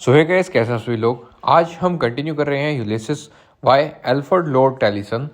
सो hey guys, कैसे हैं सभी लोग। आज हम कंटिन्यू कर रहे हैं Ulysses by Alfred Lord Tennyson.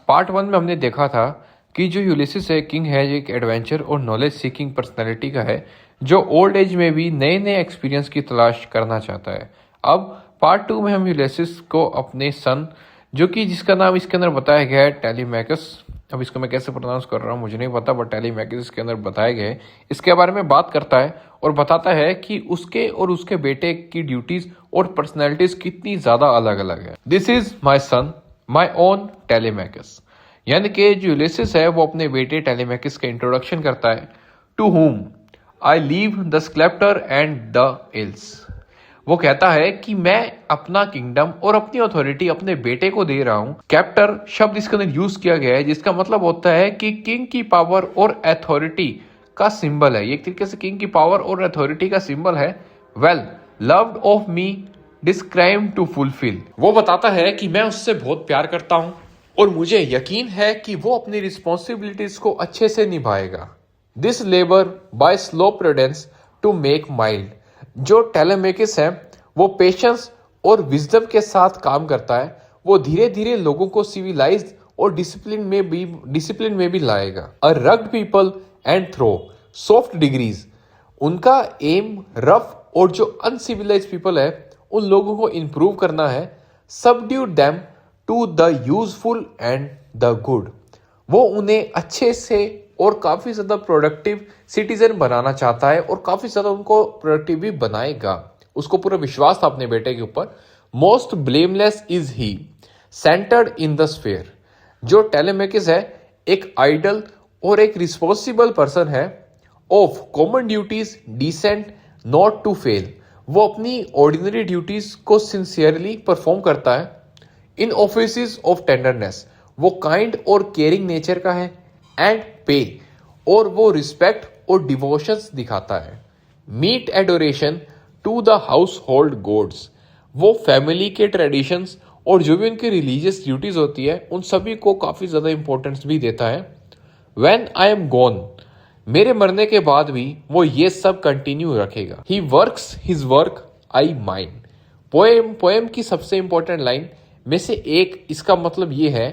Part 1 में हमने देखा था कि जो यूलिसिस है किंग है, एक एडवेंचर और नॉलेज सीकिंग पर्सनैलिटी का है जो ओल्ड एज में भी नए नए एक्सपीरियंस की तलाश करना चाहता है। अब पार्ट 2 में हम यूलिसिस को अपने सन, जो कि जिसका नाम इसके अंदर बताया गया है टेलीमैकस, अब इसको मैं कैसे प्रोनाउंस कर रहा हूँ मुझे नहीं पता, बट टेलीमैकस इसके अंदर बताया गया है, इसके बारे में बात करता है और बताता है कि उसके और उसके बेटे की ड्यूटीज और पर्सनैलिटीज कितनी ज्यादा अलग अलग है। This is my son, my own Telemachus. यानी कि जो यूलिसिस है वो अपने बेटे टेलीमैकस का इंट्रोडक्शन करता है। To whom I leave the sceptre and the इल्स। वो कहता है कि मैं अपना किंगडम और अपनी अथॉरिटी अपने बेटे को दे रहा हूं। कैप्टर शब्द इसके अंदर यूज किया गया है जिसका मतलब होता है कि किंग की पावर और अथॉरिटी का सिंबल है। ये एक तरीके से किंग की पावर और अथॉरिटी का सिंबल है। Well loved of me describe to fulfil. वो बताता है कि मैं उससे बहुत प्यार करता हूं और मुझे यकीन है कि वो अपनी रिस्पॉन्सिबिलिटीज को अच्छे से निभाएगा। This labour by slow prudence to make mild. जो टेलीमैकस है वो पेशेंस और विजडम के साथ काम करता है। वो धीरे धीरे लोगों को सिविलाइज्ड और डिसिप्लिन में भी लाएगा। A rugged people and through soft degrees. उनका एम रफ और जो अनसिविलाइज्ड पीपल है उन लोगों को इंप्रूव करना है। Subdue them to the useful and the good. वो उन्हें अच्छे से और काफी ज्यादा प्रोडक्टिव सिटीजन बनाना चाहता है और काफी ज्यादा उनको प्रोडक्टिव भी बनाएगा। उसको पूरा विश्वास था अपने बेटे के ऊपर। Most blameless is he centred in the sphere. जो टेलीमैकस है एक आइडल और एक रिस्पॉन्सिबल पर्सन है। Of common duties decent not to fail. वो अपनी ऑर्डिनरी ड्यूटीज को सिंसियरली परफॉर्म करता है। इन ऑफिस ऑफ टेंडरनेस वो काइंड और केयरिंग नेचर का है। एंड पे और वो रिस्पेक्ट और डिवोशंस दिखाता है। Meet adoration to the household gods. वो फैमिली के ट्रेडिशंस और जो भी उनकी रिलीजियस ड्यूटीज होती है उन सभी को काफी ज्यादा इंपॉर्टेंस भी देता है। व्हेन आई एम गॉन, मेरे मरने के बाद भी वो ये सब कंटिन्यू रखेगा। He works his work I mind. Poem की सबसे इंपॉर्टेंट लाइन में से एक इसका मतलब ये है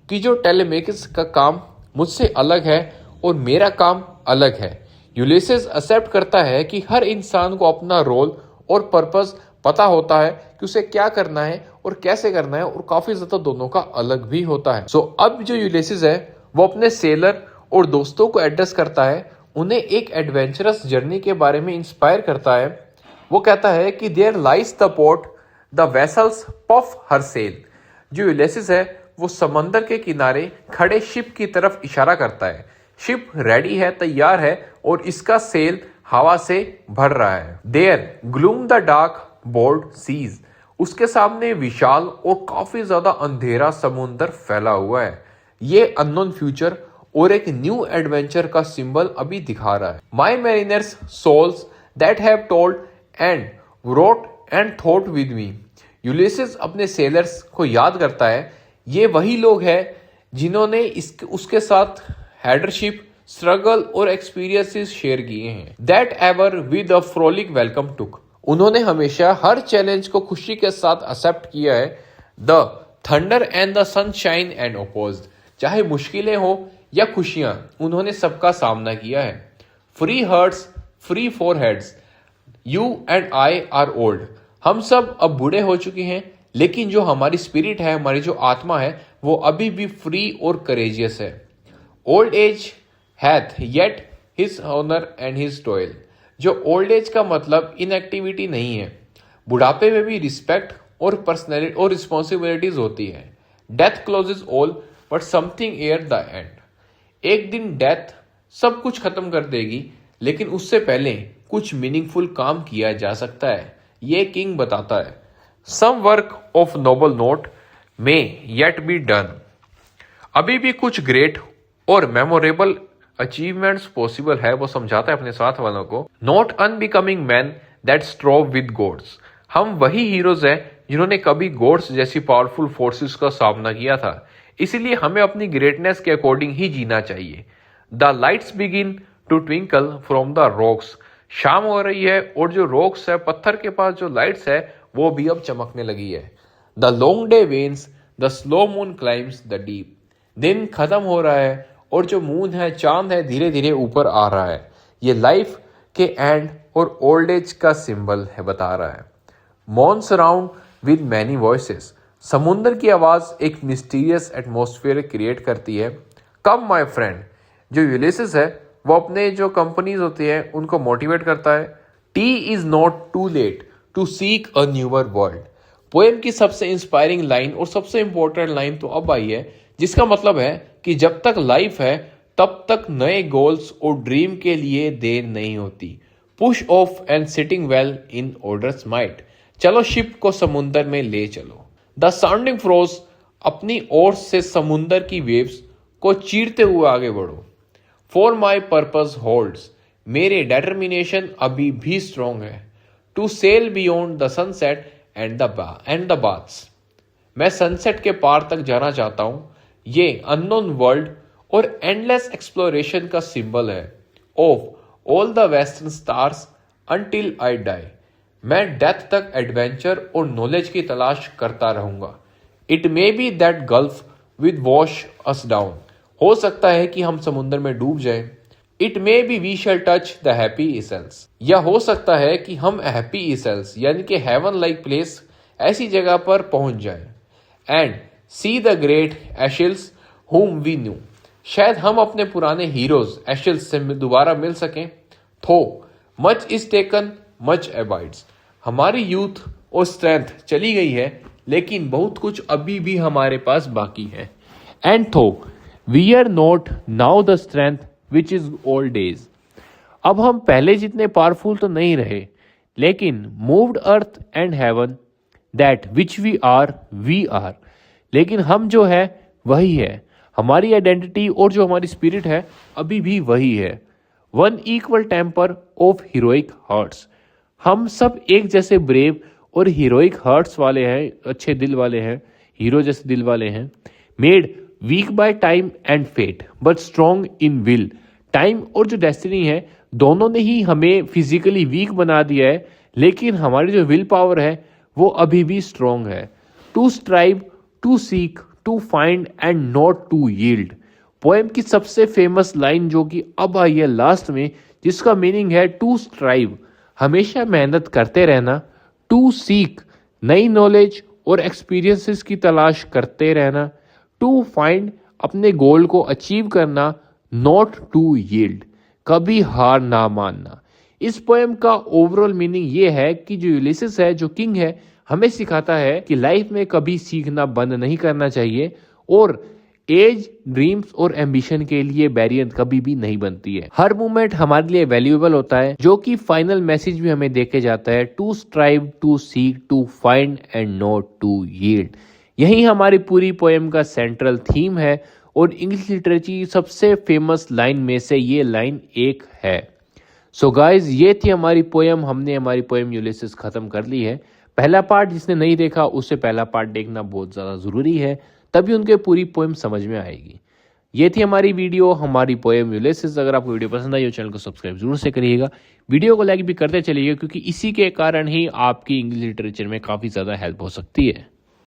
कि जो टेलीमैकस का काम मुझसे अलग है और मेरा काम अलग है। यूलिसिस एक्सेप्ट करता है कि हर इंसान को अपना रोल और पर्पस पता होता है कि उसे क्या करना है और कैसे करना है, और काफी ज्यादा दोनों का अलग भी होता है। सो अब जो यूलिसिस है वो अपने सेलर और दोस्तों को एड्रेस करता है, उन्हें एक एडवेंचरस जर्नी के बारे में इंस्पायर करता है। वो कहता है कि there lies the port the vessels puff her sail. जो यूलिसिस है वो समंदर के किनारे खड़े शिप की तरफ इशारा करता है। शिप रेडी है, तैयार है और इसका सेल हवा से भर रहा है। There gloom the dark bold seas. उसके सामने विशाल और काफी ज्यादा अंधेरा समुंदर फैला हुआ है। ये अननोन फ्यूचर और एक न्यू एडवेंचर का सिंबल अभी दिखा रहा है। My mariners souls that have toiled and wrought and thought with me. Ulysses अपने सेलर्स को याद करता है, ये वही लोग हैं जिन्होंने उसके साथ हेडरशिप, स्ट्रगल और एक्सपीरियंसेस शेयर किए हैं। That ever with a frolic welcome took. उन्होंने हमेशा हर चैलेंज को खुशी के साथ एक्सेप्ट किया है। The thunder and the sunshine and opposed. चाहे मुश्किलें हो या खुशियां, उन्होंने सबका सामना किया है। Free hearts free foreheads. You and I are old. हम सब अब बूढ़े हो चुके हैं, लेकिन जो हमारी स्पिरिट है, हमारी जो आत्मा है, वो अभी भी फ्री और करेजियस है। Old age hath yet his honour and his toil. जो ओल्ड एज का मतलब इनएक्टिविटी नहीं है, बुढ़ापे में भी रिस्पेक्ट और पर्सनैलिटी और रिस्पॉन्सिबिलिटीज होती है। Death closes all but something ere the end. एक दिन डेथ सब कुछ खत्म कर देगी, लेकिन उससे पहले कुछ मीनिंगफुल काम किया जा सकता है, ये किंग बताता है। Some work of noble note may yet be done. अभी भी कुछ ग्रेट और मेमोरेबल अचीवमेंट्स पॉसिबल है, वो समझाता है अपने साथ वालों को। Not unbecoming men that strove with gods. हम वही हीरोज हैं जिन्होंने कभी गॉड्स जैसी पावरफुल फोर्सेस का सामना किया था, इसीलिए हमें अपनी ग्रेटनेस के अकॉर्डिंग ही जीना चाहिए। The lights begin to twinkle from the rocks. शाम हो रही है और जो रॉक्स है, पत्थर के पास जो लाइट्स है, वो भी अब चमकने लगी है। The long day veins, the slow moon climbs the deep. दिन खत्म हो रहा है और जो मून है, चांद है, धीरे धीरे ऊपर आ रहा है। ये लाइफ के एंड और ओल्ड एज का सिंबल है, बता रहा है। मॉन सराउंड विद मैनी वॉइसेस। समुंदर की आवाज एक मिस्टीरियस एटमॉस्फेयर क्रिएट करती है। Come my friend. जो यूलिसिस है वो अपने जो कंपनीज होती है उनको मोटिवेट करता है। It is not too late to seek a newer world. Poem की सबसे इंस्पायरिंग लाइन और सबसे इंपॉर्टेंट लाइन तो अब आई है, जिसका मतलब है कि जब तक लाइफ है तब तक नए गोल्स और ड्रीम के लिए देर नहीं होती। Push off and sitting well in orders might. चलो शिप को समुंदर में ले चलो। The sounding furrows. अपनी ओर से समुंदर की वेव्स को चीरते हुए आगे बढ़ो। For my purpose holds. मेरे डिटर्मिनेशन अभी भी स्ट्रांग है। To sail beyond the sunset and the baths. मैं सनसेट के पार तक जाना चाहता हूं। ये अननोन वर्ल्ड और एंडलेस एक्सप्लोरेशन का सिंबल है। Of all the western stars until I die. मैं डेथ तक एडवेंचर और नॉलेज की तलाश करता रहूंगा। It may be that gulf with wash us down. हो सकता है कि हम समुद्र में डूब जाएं। It may be we shall touch the happy isles. या हो सकता है कि हम हैप्पी इसेल्स यानी कि हेवन लाइक प्लेस, ऐसी जगह पर पहुंच जाएं। And see the great Achilles whom we knew. शायद हम अपने पुराने हीरोज एशिल्स से दोबारा मिल सकें। थो much is taken much abides. हमारी यूथ और स्ट्रेंथ चली गई है, लेकिन बहुत कुछ अभी भी हमारे पास बाकी है। And though we are not now the strength which is old days. अब हम पहले जितने पावरफुल तो नहीं रहे, लेकिन moved earth and heaven that which we are. लेकिन हम जो है वही है। हमारी आइडेंटिटी और जो हमारी स्पिरिट है अभी भी वही है। One equal temper of heroic hearts. हम सब एक जैसे ब्रेव और हीरोइक हार्ट्स वाले हैं, अच्छे दिल वाले हैं, हीरो जैसे दिल वाले हैं। Made weak by time and fate but strong in will. Time और जो डेस्टिनी है दोनों ने ही हमें फिजिकली वीक बना दिया है, लेकिन हमारी जो विल पावर है वो अभी भी स्ट्रॉन्ग है। To strive, to seek, to find and not to yield. Poem की सबसे फेमस लाइन जो कि अब आई है लास्ट में, जिसका मीनिंग है टू स्ट्राइव, हमेशा मेहनत करते रहना। टू सीक, नई नॉलेज और एक्सपीरियंसेस की तलाश करते रहना। टू फाइंड, अपने गोल को अचीव करना। नॉट टू यील्ड, कभी हार ना मानना। इस पोएम का ओवरऑल मीनिंग ये है कि जो यूलिसिस है, जो किंग है, हमें सिखाता है कि लाइफ में कभी सीखना बंद नहीं करना चाहिए और एज, ड्रीम्स और एम्बिशन के लिए बैरियर कभी भी नहीं बनती है। हर मोमेंट हमारे लिए वैल्यूएबल होता है, जो कि फाइनल मैसेज भी हमें देके जाता है। To strive, to seek, to find and not to yield. यही हमारी पूरी पोएम का सेंट्रल थीम है और इंग्लिश लिटरेचर की सबसे फेमस लाइन में से ये लाइन एक है। सो गाइज, ये थी हमारी पोएम। हमने हमारी पोएम यूलिसिस खत्म कर ली है। पहला पार्ट जिसने नहीं देखा उसे पहला पार्ट देखना बहुत ज़्यादा ज़रूरी है, तभी उनके पूरी पोएम समझ में आएगी। ये थी हमारी वीडियो, हमारी पोएम यूलिसिस। अगर आपको वीडियो पसंद आई हो चैनल को सब्सक्राइब जरूर से करिएगा, वीडियो को लाइक भी करते चलिएगा, क्योंकि इसी के कारण ही आपकी इंग्लिश लिटरेचर में काफ़ी ज़्यादा हेल्प हो सकती है।